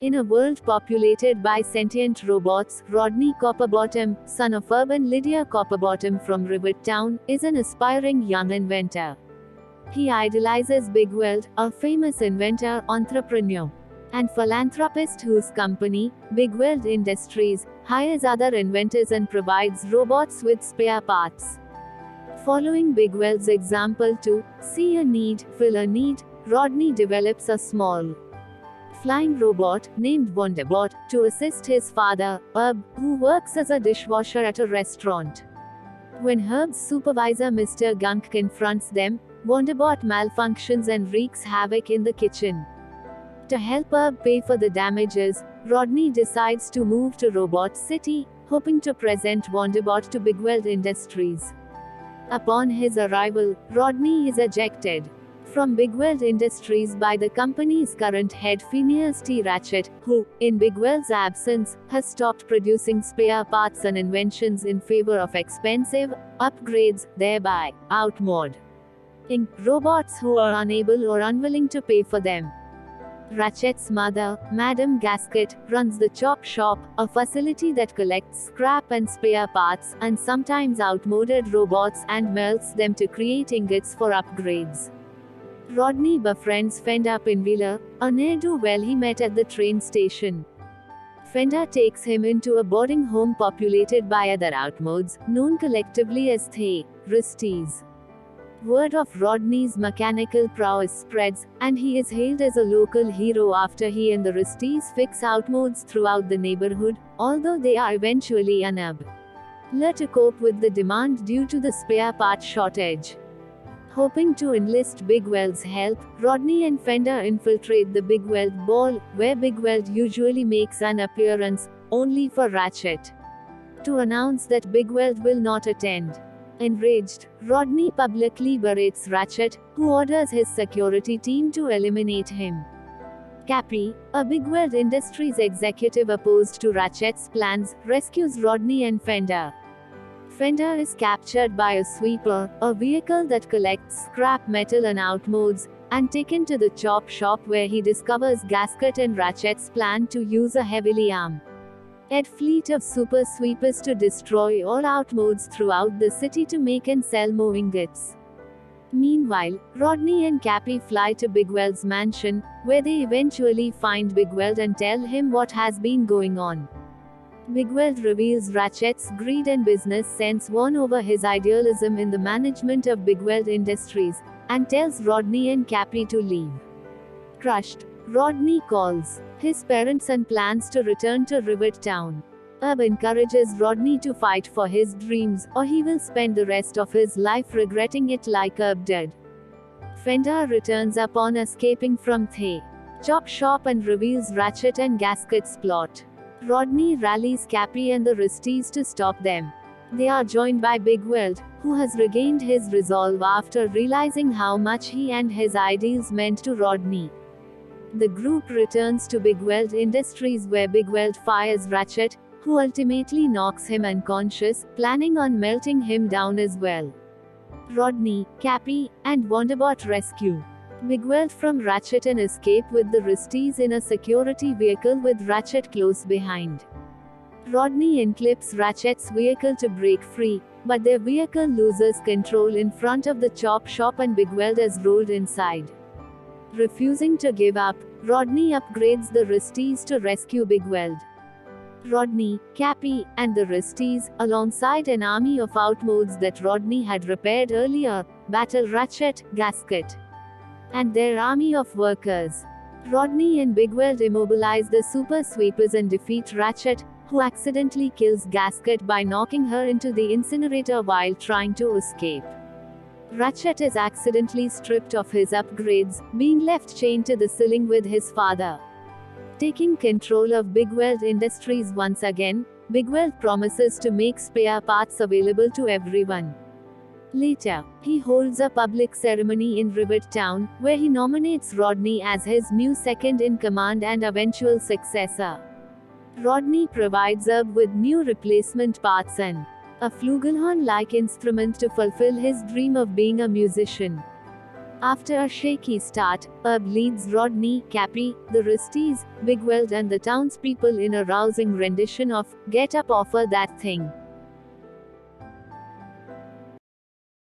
In a world populated by sentient robots, Rodney Copperbottom, son of urban Lydia Copperbottom from Rivettown, is an aspiring young inventor. He idolizes Bigweld, a famous inventor, entrepreneur, and philanthropist whose company, Bigweld Industries, hires other inventors and provides robots with spare parts. Following Bigweld's example to see a need, fill a need, Rodney develops a small flying robot, named Wonderbot, to assist his father, Herb, who works as a dishwasher at a restaurant. When Herb's supervisor Mr. Gunk confronts them, Wonderbot malfunctions and wreaks havoc in the kitchen. To help Herb pay for the damages, Rodney decides to move to Robot City, hoping to present Wonderbot to Bigweld Industries. Upon his arrival, Rodney is ejected from Bigweld Industries by the company's current head Phineas T. Ratchet, who, in Bigweld's absence, has stopped producing spare parts and inventions in favor of expensive upgrades, thereby outmoding robots who are unable or unwilling to pay for them. Ratchet's mother, Madame Gasket, runs the Chop Shop, a facility that collects scrap and spare parts, and sometimes outmoded robots, and melts them to create ingots for upgrades. Rodney befriends Fender Pinwheeler, a ne'er-do-well he met at the train station. Fender takes him into a boarding home populated by other outmodes, known collectively as the Rusties. Word of Rodney's mechanical prowess spreads, and he is hailed as a local hero after he and the Rusties fix outmodes throughout the neighborhood, although they are eventually unable to cope with the demand due to the spare part shortage. Hoping to enlist Bigweld's help, Rodney and Fender infiltrate the Bigweld Ball, where Bigweld usually makes an appearance, only for Ratchet to announce that Bigweld will not attend. Enraged, Rodney publicly berates Ratchet, who orders his security team to eliminate him. Cappy, a Bigweld Industries executive opposed to Ratchet's plans, rescues Rodney and Fender. Fender is captured by a sweeper, a vehicle that collects scrap metal and outmodes, and taken to the Chop Shop where he discovers Gasket and Ratchet's plan to use a heavily armed fleet of super sweepers to destroy all outmodes throughout the city to make and sell more ingots. Meanwhile, Rodney and Cappy fly to Bigweld's mansion, where they eventually find Bigweld and tell him what has been going on. Bigweld reveals Ratchet's greed and business sense won over his idealism in the management of Bigweld Industries, and tells Rodney and Cappy to leave. Crushed, Rodney calls his parents and plans to return to Rivettown. Herb encourages Rodney to fight for his dreams, or he will spend the rest of his life regretting it like Herb did. Fender returns upon escaping from the Chop Shop and reveals Ratchet and Gasket's plot. Rodney rallies Cappy and the Rusties to stop them. They are joined by Bigweld, who has regained his resolve after realizing how much he and his ideals meant to Rodney. The group returns to Bigweld Industries where Bigweld fires Ratchet, who ultimately knocks him unconscious, planning on melting him down as well. Rodney, Cappy, and Wonderbot rescue Bigweld from Ratchet and escape with the Rusties in a security vehicle with Ratchet close behind. Rodney enclips Ratchet's vehicle to break free, but their vehicle loses control in front of the Chop Shop and Bigweld is rolled inside. Refusing to give up, Rodney upgrades the Rusties to rescue Bigweld. Rodney, Cappy, and the Rusties, alongside an army of outmodes that Rodney had repaired earlier, battle Ratchet, Gasket, and their army of workers. Rodney and Bigweld immobilize the super sweepers and defeat Ratchet, who accidentally kills Gasket by knocking her into the incinerator while trying to escape. Ratchet is accidentally stripped of his upgrades, being left chained to the ceiling with his father. Taking control of Bigweld Industries once again, Bigweld promises to make spare parts available to everyone. Later, he holds a public ceremony in Rivettown, where he nominates Rodney as his new second-in-command and eventual successor. Rodney provides Herb with new replacement parts and a flugelhorn-like instrument to fulfill his dream of being a musician. After a shaky start, Herb leads Rodney, Cappy, the Risties, Bigweld and the townspeople in a rousing rendition of "Get Up Offer That Thing."